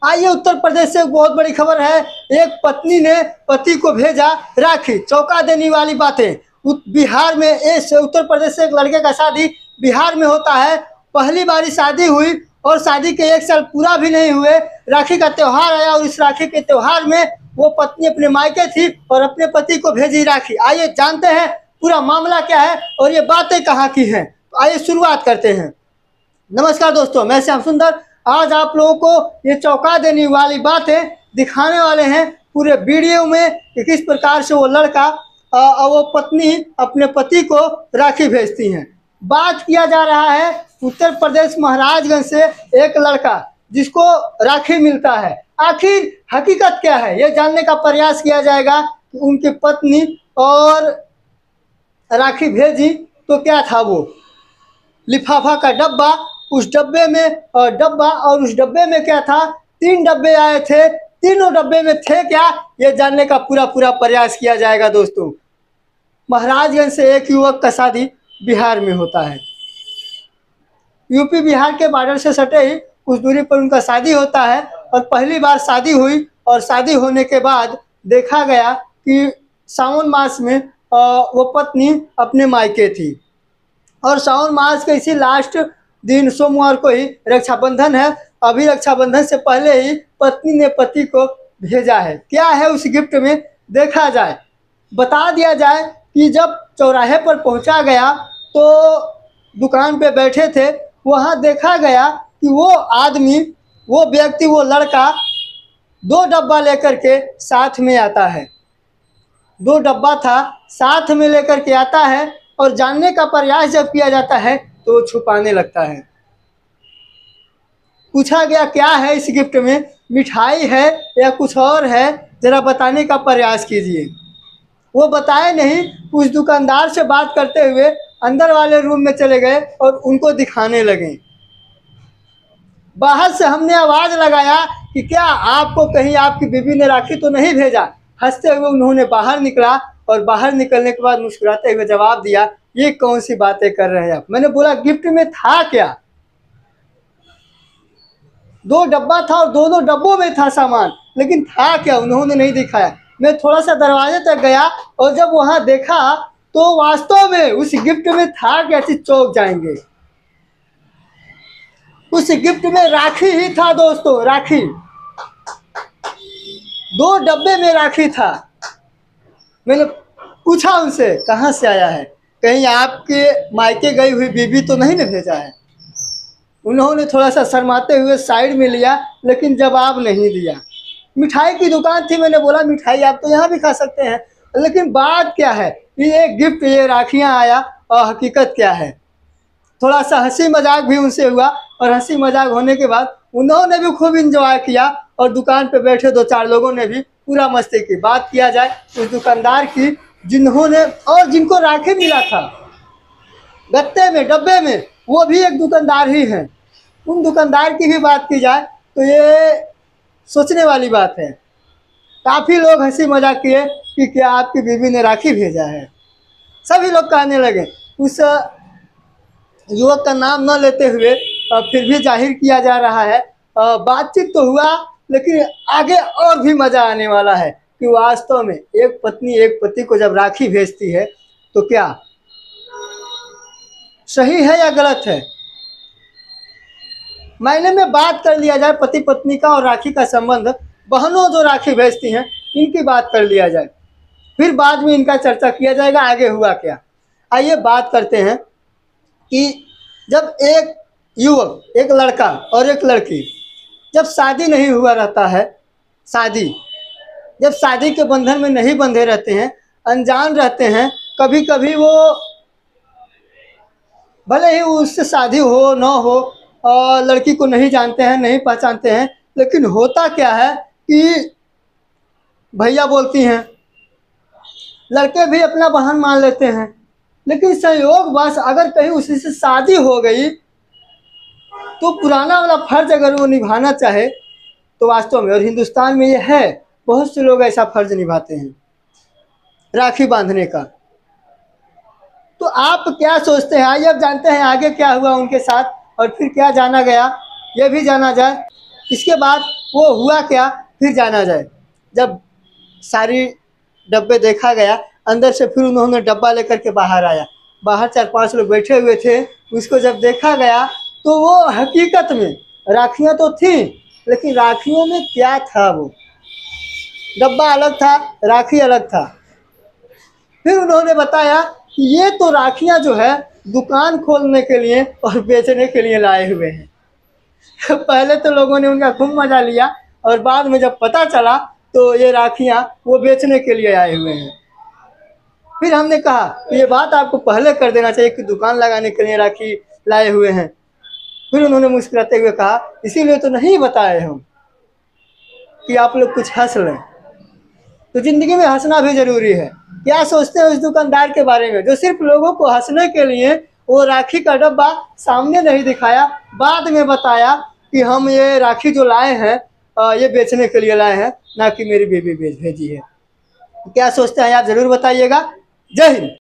आइए उत्तर प्रदेश से एक बहुत बड़ी खबर है। एक पत्नी ने पति को भेजा राखी। चौंका देने वाली बातें। बिहार में उत्तर प्रदेश से एक लड़के का शादी बिहार में होता है। पहली बारी शादी हुई और शादी के 1 साल पूरा भी नहीं हुए, राखी का त्यौहार आया और इस राखी के त्यौहार में वो पत्नी अपने मायके थी और अपने पति को भेजी राखी। आइए जानते हैं पूरा मामला क्या है और ये बातें कहाँ की हैं। आइए शुरुआत करते हैं। नमस्कार दोस्तों, मैं श्याम सुंदर। आज आप लोगों को ये चौंका देने वाली बातें दिखाने वाले हैं पूरे वीडियो में कि किस प्रकार से वो लड़का और वो पत्नी अपने पति को राखी भेजती हैं। बात किया जा रहा है उत्तर प्रदेश महाराजगंज से एक लड़का जिसको राखी मिलता है। आखिर हकीकत क्या है ये जानने का प्रयास किया जाएगा कि उनकी पत्नी और राखी भेजी तो क्या था। वो लिफाफा का डब्बा, उस डब्बे में डब्बा और उस डब्बे में क्या था। 3 डब्बे आए थे, तीनों डब्बे में थे क्या ये जानने का पूरा प्रयास किया जाएगा। दोस्तों, महाराजगंज से एक युवक का शादी बिहार में होता है। यूपी बिहार के बॉर्डर से सटे ही कुछ दूरी पर उनका शादी होता है और पहली बार शादी हुई और शादी होने के बाद देखा गया कि सावन मास में वो पत्नी अपने मायके थी और सावन मास के इसी लास्ट दिन सोमवार को ही रक्षाबंधन है। अभी रक्षाबंधन से पहले ही पत्नी ने पति को भेजा है। क्या है उस गिफ्ट में देखा जाए। बता दिया जाए कि जब चौराहे पर पहुंचा गया तो दुकान पे बैठे थे, वहां देखा गया कि वो आदमी, वो व्यक्ति, वो लड़का 2 डब्बा लेकर के साथ में आता है। 2 डब्बा था, साथ में लेकर के आता है और जानने का प्रयास जब किया जाता है तो छुपाने लगता है। पूछा गया क्या है इस गिफ्ट में, मिठाई है या कुछ और है, जरा बताने का प्रयास कीजिए। वो बताए नहीं। उस दुकानदार से बात करते हुए अंदर वाले रूम में चले गए और उनको दिखाने लगे। बाहर से हमने आवाज़ लगाया कि क्या आपको कहीं आपकी बीवी ने राखी तो नहीं भेजा। हंसते हुए उन्होंने बाहर निकला और बाहर निकलने के बाद मुस्कुराते हुए जवाब दिया, ये कौन सी बातें कर रहे हैं आप। मैंने बोला गिफ्ट में था क्या। 2 डब्बा था और दोनों डब्बों में था सामान, लेकिन था क्या उन्होंने नहीं दिखाया। मैं थोड़ा सा दरवाजे तक गया और जब वहां देखा तो वास्तव में उस गिफ्ट में था क्या, चीज चौंक जाएंगे। उस गिफ्ट में राखी ही था दोस्तों, राखी। 2 डब्बे में राखी था। मैंने पूछा उनसे कहाँ से आया है, कहीं आपके मायके गई हुई बीबी तो नहीं ने भेजा है। उन्होंने थोड़ा सा शर्माते हुए साइड में लिया लेकिन जवाब नहीं दिया। मिठाई की दुकान थी, मैंने बोला मिठाई आप तो यहाँ भी खा सकते हैं, लेकिन बात क्या है, ये गिफ्ट, ये राखियाँ आया और हकीकत क्या है। थोड़ा सा हंसी मजाक भी उनसे हुआ और हंसी मजाक होने के बाद उन्होंने भी खूब इंजॉय किया और दुकान पे बैठे 2-4 लोगों ने भी पूरा मस्ती की। बात किया जाए उस दुकानदार की जिन्होंने और जिनको राखी मिला था गत्ते में, डब्बे में, वो भी एक दुकानदार ही हैं। उन दुकानदार की भी बात की जाए तो ये सोचने वाली बात है। काफ़ी लोग हंसी मजाक किए कि क्या आपकी बीवी ने राखी भेजा है। सभी लोग कहने लगे। उस युवक का नाम न लेते हुए फिर भी जाहिर किया जा रहा है। बातचीत तो हुआ लेकिन आगे और भी मज़ा आने वाला है कि वास्तव में एक पत्नी एक पति को जब राखी भेजती है तो क्या सही है या गलत है। मायने में बात कर लिया जाए पति पत्नी का और राखी का संबंध, बहनों जो राखी भेजती हैं इनकी बात कर लिया जाए, फिर बाद में इनका चर्चा किया जाएगा आगे हुआ क्या। आइए बात करते हैं कि जब एक युवक, एक लड़का और एक लड़की जब शादी नहीं हुआ रहता है, जब शादी के बंधन में नहीं बंधे रहते हैं, अनजान रहते हैं, कभी कभी वो भले ही उससे शादी हो न हो और लड़की को नहीं जानते हैं, नहीं पहचानते हैं, लेकिन होता क्या है कि भैया बोलती हैं, लड़के भी अपना बहन मान लेते हैं। लेकिन संयोगवश अगर कहीं उसी से शादी हो गई तो पुराना वाला फर्ज अगर वो निभाना चाहे तो वास्तव में, और हिंदुस्तान में ये है, बहुत से लोग ऐसा फर्ज निभाते हैं राखी बांधने का। तो आप क्या सोचते हैं, आइए अब जानते हैं आगे क्या हुआ उनके साथ और फिर क्या जाना गया, यह भी जाना जाए। इसके बाद वो हुआ क्या फिर जाना जाए। जब सारी डब्बे देखा गया, अंदर से फिर उन्होंने डब्बा लेकर के बाहर आया। बाहर 4-5 लोग बैठे हुए थे। उसको जब देखा गया तो वो हकीकत में राखियाँ तो थी, लेकिन राखियों में क्या था, वो डब्बा अलग था, राखी अलग था। फिर उन्होंने बताया कि ये तो राखियाँ जो है दुकान खोलने के लिए और बेचने के लिए लाए हुए हैं। पहले तो लोगों ने उनका खूब मजा लिया, और बाद में जब पता चला तो ये राखियाँ वो बेचने के लिए आए हुए हैं। फिर हमने कहा ये बात आपको पहले कर देना चाहिए कि दुकान लगाने के लिए राखी लाए हुए हैं। फिर उन्होंने मुस्कुराते हुए कहा इसीलिए तो नहीं बताए हम कि आप लोग कुछ हंस लें। तो ज़िंदगी में हंसना भी ज़रूरी है। क्या सोचते हैं उस दुकानदार के बारे में जो सिर्फ लोगों को हंसने के लिए वो राखी का डब्बा सामने नहीं दिखाया, बाद में बताया कि हम ये राखी जो लाए हैं ये बेचने के लिए लाए हैं, ना कि मेरी बीवी भेजी है। क्या सोचते हैं आप ज़रूर बताइएगा। जय हिंद।